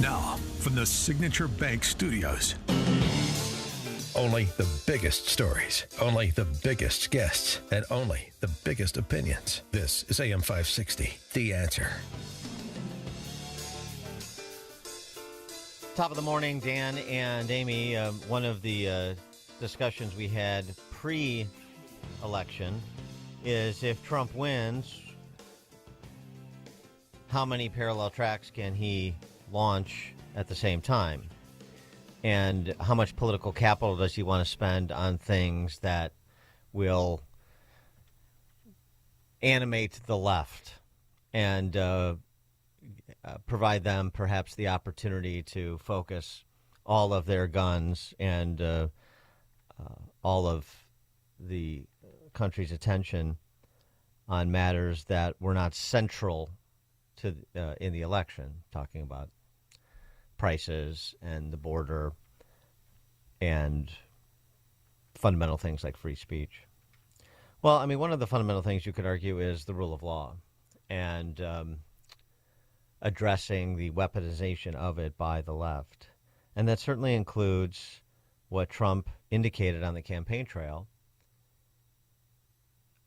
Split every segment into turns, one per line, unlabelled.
Now, from the Signature Bank Studios. Only the biggest stories, only the biggest guests, and only the biggest opinions. This is AM 560, The Answer.
Top of the morning, Dan and Amy. One of the discussions we had pre-election is if Trump wins, how many parallel tracks can he launch at the same time? And how much political capital does he want to spend on things that will animate the left and provide them perhaps the opportunity to focus all of their guns and all of the country's attention on matters that were not central to in the election, talking about prices and the border and fundamental things like free speech. Well, I mean, one of the fundamental things you could argue is the rule of law and addressing the weaponization of it by the left. And that certainly includes what Trump indicated on the campaign trail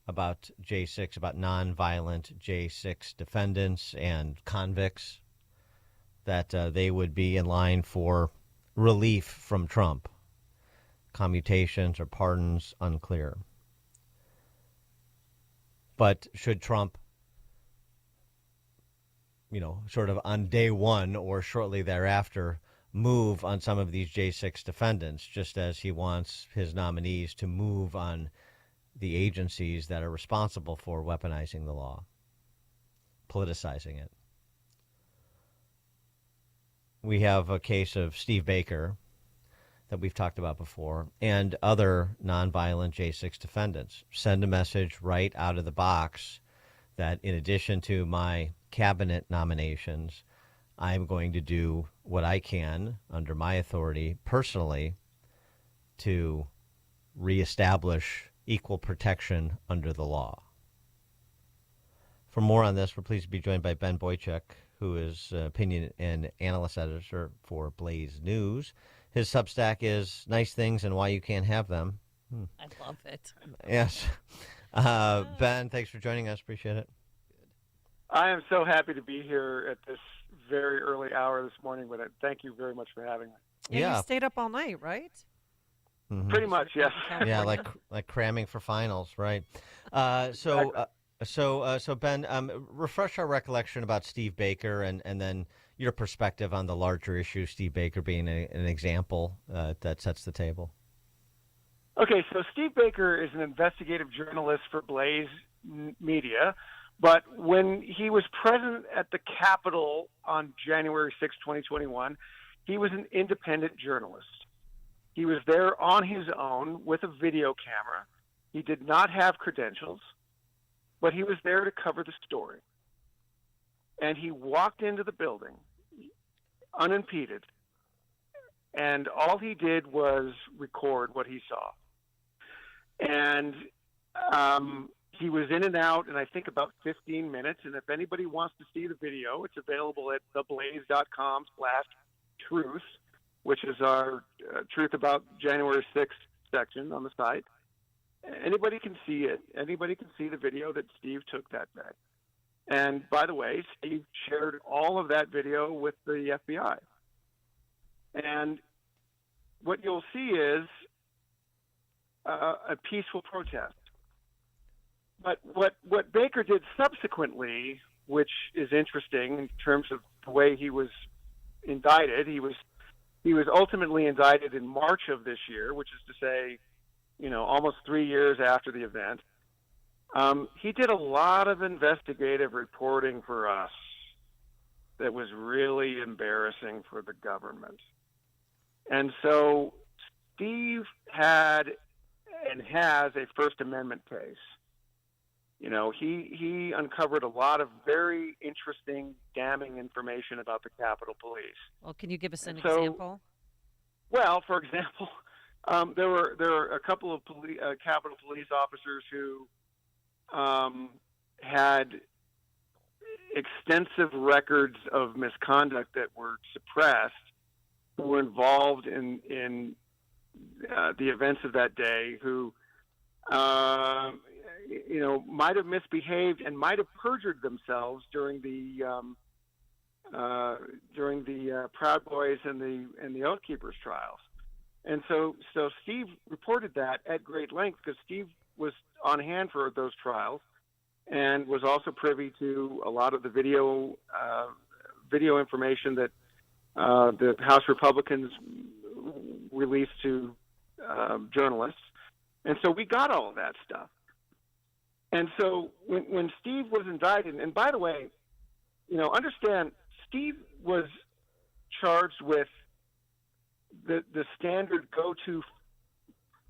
about J6, about nonviolent J6 defendants and convicts, that they would be in line for relief from Trump. Commutations or pardons, unclear. But should Trump, sort of on day one or shortly thereafter, move on some of these J6 defendants, just as he wants his nominees to move on the agencies that are responsible for weaponizing the law, politicizing it? We have a case of Steve Baker that we've talked about before and other nonviolent J6 defendants. Send a message right out of the box that in addition to my cabinet nominations, I'm going to do what I can under my authority personally to reestablish equal protection under the law. For more on this, we're pleased to be joined by Ben Boychuk, who is opinion and analyst editor for Blaze News. His Substack is Nice Things and Why You Can't Have Them.
I love it.
Yes. Ben, thanks for joining us. Appreciate it.
I am so happy to be here at this very early hour this morning with it. Thank you very much for having me.
Yeah, you stayed up all night, right?
Mm-hmm.
Pretty much, yes.
Yeah, like cramming for finals, right? So Ben, refresh our recollection about Steve Baker and then your perspective on the larger issue, Steve Baker being an example that sets the table.
Okay, so Steve Baker is an investigative journalist for Blaze Media, but when he was present at the Capitol on January 6, 2021, he was an independent journalist. He was there on his own with a video camera. He did not have credentials, but he was there to cover the story. And he walked into the building unimpeded, and all he did was record what he saw. And he was in and out in, I think, about 15 minutes. And if anybody wants to see the video, it's available at theblaze.com/truth, which is our Truth About January 6th section on the site. Anybody can see it. Anybody can see the video that Steve took that day. And by the way, Steve shared all of that video with the FBI. And what you'll see is a peaceful protest. But what Baker did subsequently, which is interesting in terms of the way he was indicted, he was ultimately indicted in March of this year, which is to say, almost 3 years after the event. He did a lot of investigative reporting for us that was really embarrassing for the government. And so Steve had and has a First Amendment case. He uncovered a lot of very interesting, damning information about the Capitol Police.
Well, can you give us an example?
Well, for example, there were a couple of Capitol Police officers who had extensive records of misconduct that were suppressed, who were involved in the events of that day, who might have misbehaved and might have perjured themselves during the Proud Boys and the Oath Keepers trials. And so Steve reported that at great length because Steve was on hand for those trials and was also privy to a lot of the video information that the House Republicans released to journalists. And so we got all of that stuff. And so when Steve was indicted, and by the way, understand, Steve was charged with the standard go-to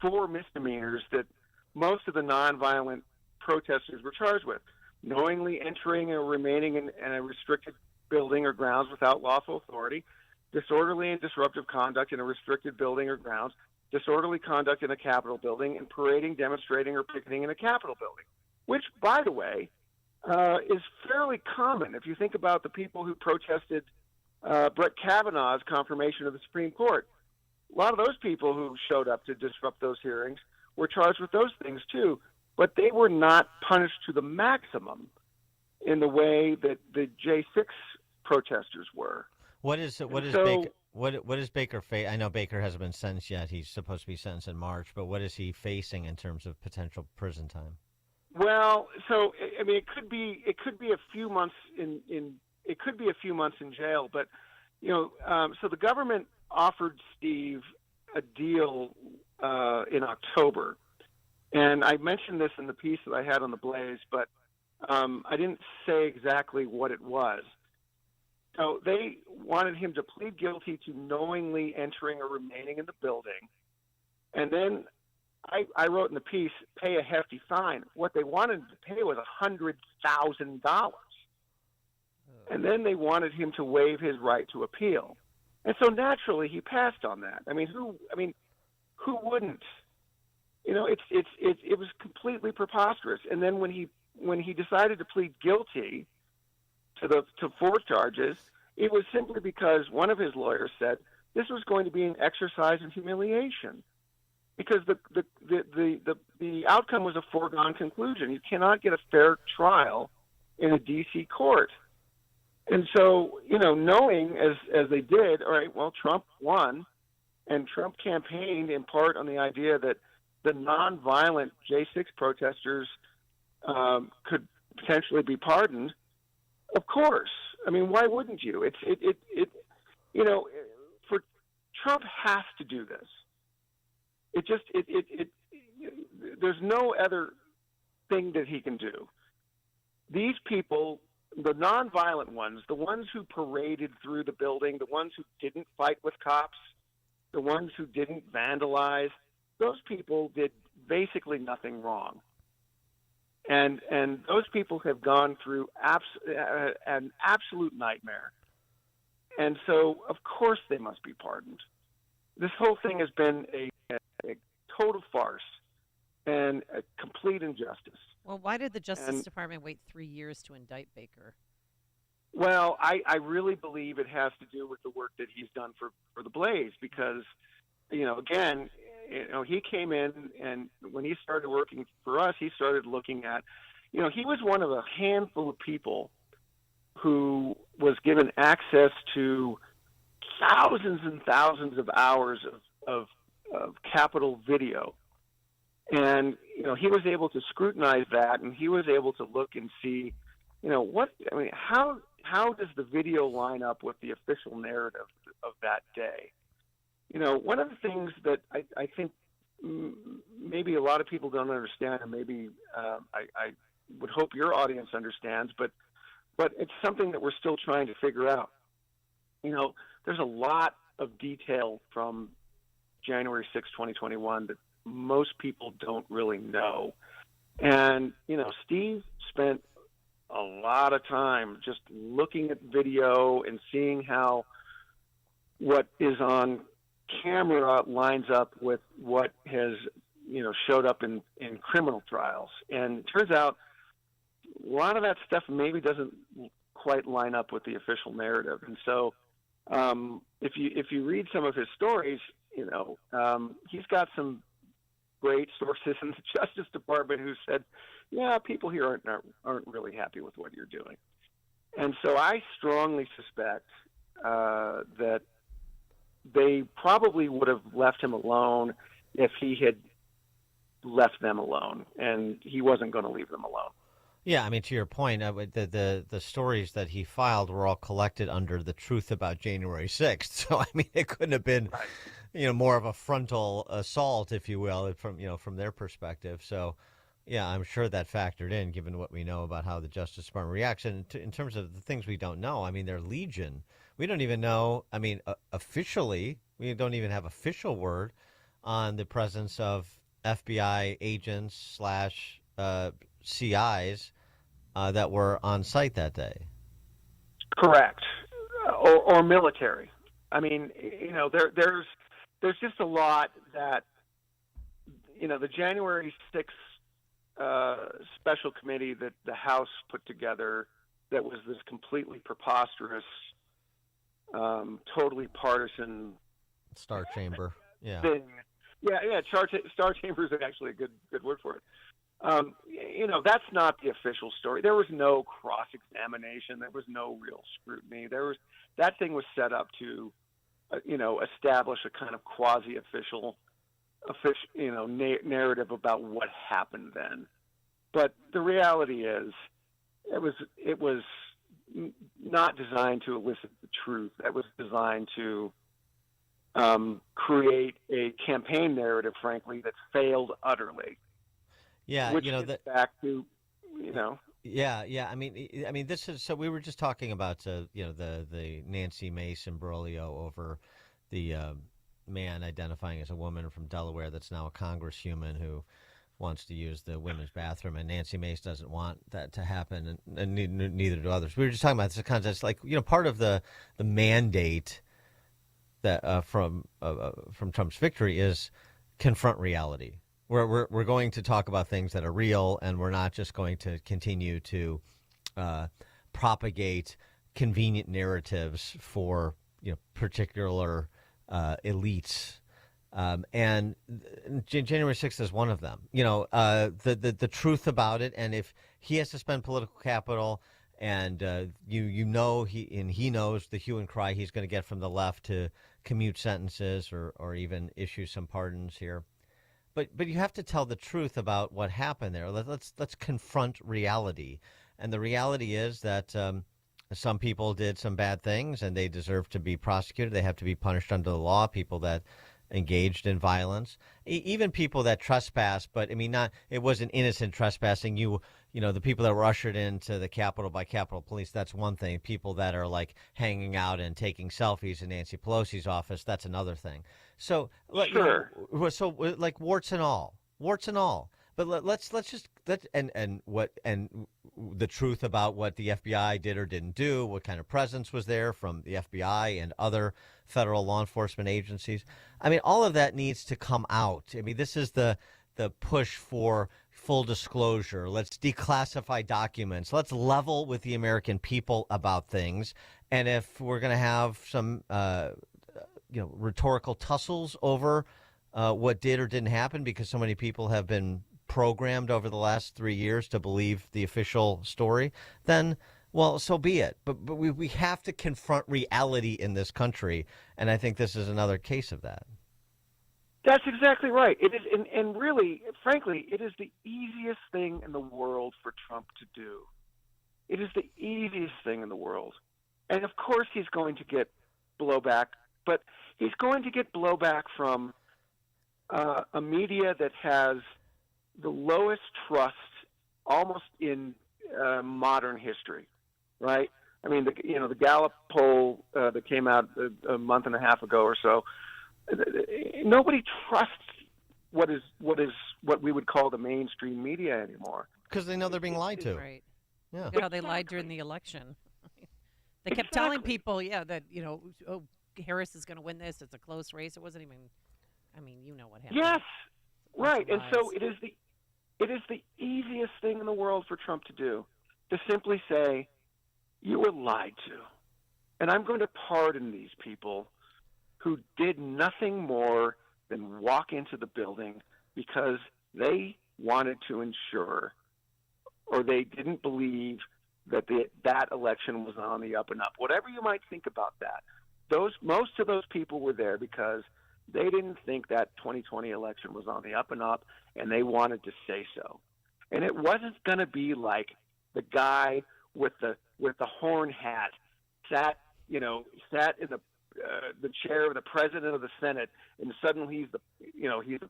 4 misdemeanors that most of the nonviolent protesters were charged with: knowingly entering or remaining in a restricted building or grounds without lawful authority, disorderly and disruptive conduct in a restricted building or grounds, disorderly conduct in a Capitol building, and parading, demonstrating, or picketing in a Capitol building, which, by the way, is fairly common. If you think about the people who protested Brett Kavanaugh's confirmation of the Supreme Court, a lot of those people who showed up to disrupt those hearings were charged with those things too, but they were not punished to the maximum in the way that the J6 protesters were.
What is Baker face? I know Baker hasn't been sentenced yet. He's supposed to be sentenced in March, but what is he facing in terms of potential prison time?
Well, so I mean, it could be a few months in jail, but so the government offered Steve a deal in October, and I mentioned this in the piece that I had on the Blaze, but I didn't say exactly what it was. So they wanted him to plead guilty to knowingly entering or remaining in the building, and then I wrote in the piece, pay a hefty fine. What they wanted him to pay was $100,000. And then they wanted him to waive his right to appeal. And so naturally he passed on that. I mean, who wouldn't? It was completely preposterous. And then when he decided to plead guilty to 4 charges, it was simply because one of his lawyers said this was going to be an exercise in humiliation, because the outcome was a foregone conclusion. You cannot get a fair trial in a D.C. court. And so, knowing as they did, all right, well, Trump won, and Trump campaigned in part on the idea that the nonviolent J6 protesters could potentially be pardoned. Of course. I mean, why wouldn't you? For Trump has to do this. There's no other thing that he can do. These people, the nonviolent ones, the ones who paraded through the building, the ones who didn't fight with cops, the ones who didn't vandalize, those people did basically nothing wrong. And those people have gone through an absolute nightmare. And so, of course, they must be pardoned. This whole thing has been a total farce and a complete injustice.
Well, why did the Justice Department wait 3 years to indict Baker?
Well, I really believe it has to do with the work that he's done for the Blaze, because, again, he came in, and when he started working for us, he started looking at, he was one of a handful of people who was given access to thousands and thousands of hours of Capitol video. And, he was able to scrutinize that, and he was able to look and see, how does the video line up with the official narrative of that day? One of the things that I think maybe a lot of people don't understand, and maybe I would hope your audience understands, but it's something that we're still trying to figure out. There's a lot of detail from January 6, 2021 that most people don't really know. And, Steve spent a lot of time just looking at video and seeing how what is on camera lines up with what has, showed up in criminal trials. And it turns out a lot of that stuff maybe doesn't quite line up with the official narrative. And so, if you read some of his stories, he's got some great sources in the Justice Department who said, yeah, people here aren't really happy with what you're doing. And so I strongly suspect that they probably would have left him alone if he had left them alone, and he wasn't going to leave them alone.
Yeah, I mean, to your point, the stories that he filed were all collected under the truth about January 6th. So, I mean, it couldn't have been, more of a frontal assault, if you will, from their perspective. So, yeah, I'm sure that factored in, given what we know about how the Justice Department reacts. And in terms of the things we don't know, I mean, they're legion. We don't even know, I mean, officially, we don't even have official word on the presence of FBI agents / CIs that were on site that day.
Correct, or military. I mean, there's just a lot that the January 6th special committee that the House put together that was this completely preposterous, totally partisan
Star Chamber. Yeah.
Thing. Yeah. Star Chamber is actually a good word for it. That's not the official story. There was no cross-examination. There was no real scrutiny. That thing was set up to, establish a kind of quasi-official, narrative about what happened then. But the reality is, it was not designed to elicit the truth. It was designed to create a campaign narrative, frankly, that failed utterly.
Yeah,
which gets back to,
Yeah. I mean, this is so. We were just talking about, the Nancy Mace imbroglio over the man identifying as a woman from Delaware that's now a congresswoman who wants to use the women's bathroom, and Nancy Mace doesn't want that to happen, and neither do others. We were just talking about this context, like part of the mandate that from Trump's victory is confront reality. We're going to talk about things that are real, and we're not just going to continue to propagate convenient narratives for particular elites. And January 6th is one of them. The truth about it, and if he has to spend political capital, and he knows the hue and cry he's going to get from the left to commute sentences or even issue some pardons here. But you have to tell the truth about what happened there. Let's confront reality, and the reality is that some people did some bad things, and they deserve to be prosecuted. They have to be punished under the law. People that engaged in violence, even people that trespassed, but I mean, it wasn't innocent trespassing. The people that were ushered into the Capitol by Capitol Police, that's one thing. People that are like hanging out and taking selfies in Nancy Pelosi's office, that's another thing. So,
sure.
Like warts and all. But let's just the truth about what the FBI did or didn't do, what kind of presence was there from the FBI and other federal law enforcement agencies. I mean, all of that needs to come out. I mean, this is the push for full disclosure. Let's declassify documents. Let's level with the American people about things. And if we're going to have some rhetorical tussles over what did or didn't happen, because so many people have been programmed over the last 3 years to believe the official story, then, well, so be it. But we have to confront reality in this country, and I think this is another case of that.
That's exactly right. It is, and really, frankly, it is the easiest thing in the world for Trump to do. It is the easiest thing in the world. And of course he's going to get blowback, but he's going to get blowback from a media that has the lowest trust almost in modern history, right? I mean, the Gallup poll that came out a month and a half ago or so, nobody trusts what we would call the mainstream media anymore,
because they know they're being lied to.
Right.
Yeah.
Look at how they lied during the election. They kept telling people, that Harris is going to win this. It's a close race. It wasn't even. I mean, you know what happened.
Yes, right. And so it is the easiest thing in the world for Trump to do, to simply say, you were lied to. And I'm going to pardon these people who did nothing more than walk into the building because they wanted to ensure, or they didn't believe that that election was on the up and up. Whatever you might think about that, most of those people were there because they didn't think that 2020 election was on the up and up, and they wanted to say so. And it wasn't going to be like the guy with the horn hat sat in the chair of the president of the Senate, and suddenly he's the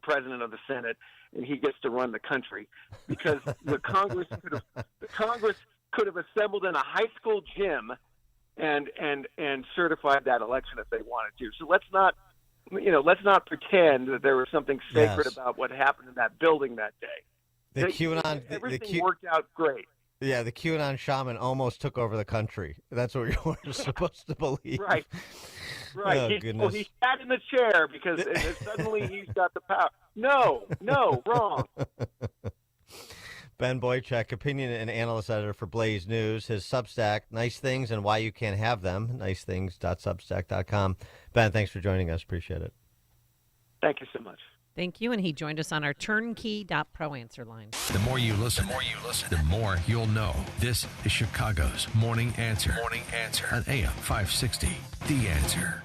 president of the Senate, and he gets to run the country, because the Congress could have assembled in a high school gym and certified that election if they wanted to. So let's not pretend that there was something sacred about what happened in that building that day. Everything worked out great.
Yeah, the QAnon shaman almost took over the country. That's what you're supposed to believe.
Right.
Oh, goodness.
He sat in the chair because suddenly he's got the power. No, wrong.
Ben Boychuk, opinion and analyst editor for Blaze News. His Substack, Nice Things and Why You Can't Have Them, nicethings.substack.com. Ben, thanks for joining us. Appreciate it.
Thank you so much.
Thank you. And he joined us on our turnkey.pro answer line.
The more you listen, the more you'll know. This is Chicago's Morning Answer. On AM 560. The Answer.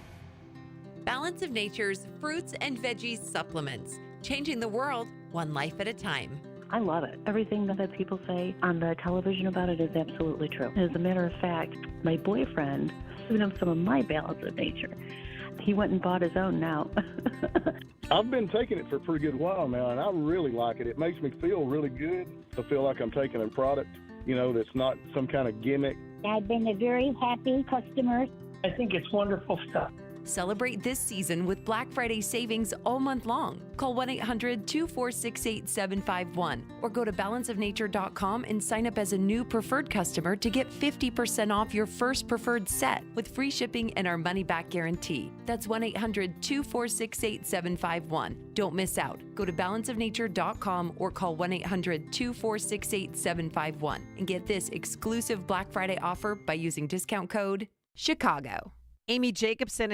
Balance of Nature's fruits and veggies supplements. Changing the world one life at a time.
I love it. Everything that people say on the television about it is absolutely true. As a matter of fact, my boyfriend giving him some of my Balance of Nature. He went and bought his own now.
I've been taking it for a pretty good while now, and I really like it. It makes me feel really good. I feel like I'm taking a product, that's not some kind of gimmick.
I've been a very happy customer.
I think it's wonderful stuff.
Celebrate this season with Black Friday savings all month long. Call 1-800-246-8751 or go to balanceofnature.com and sign up as a new preferred customer to get 50% off your first preferred set with free shipping and our money-back guarantee. That's 1-800-246-8751. Don't miss out. Go to balanceofnature.com or call 1-800-246-8751 and get this exclusive Black Friday offer by using discount code CHICAGO.
Amy Jacobson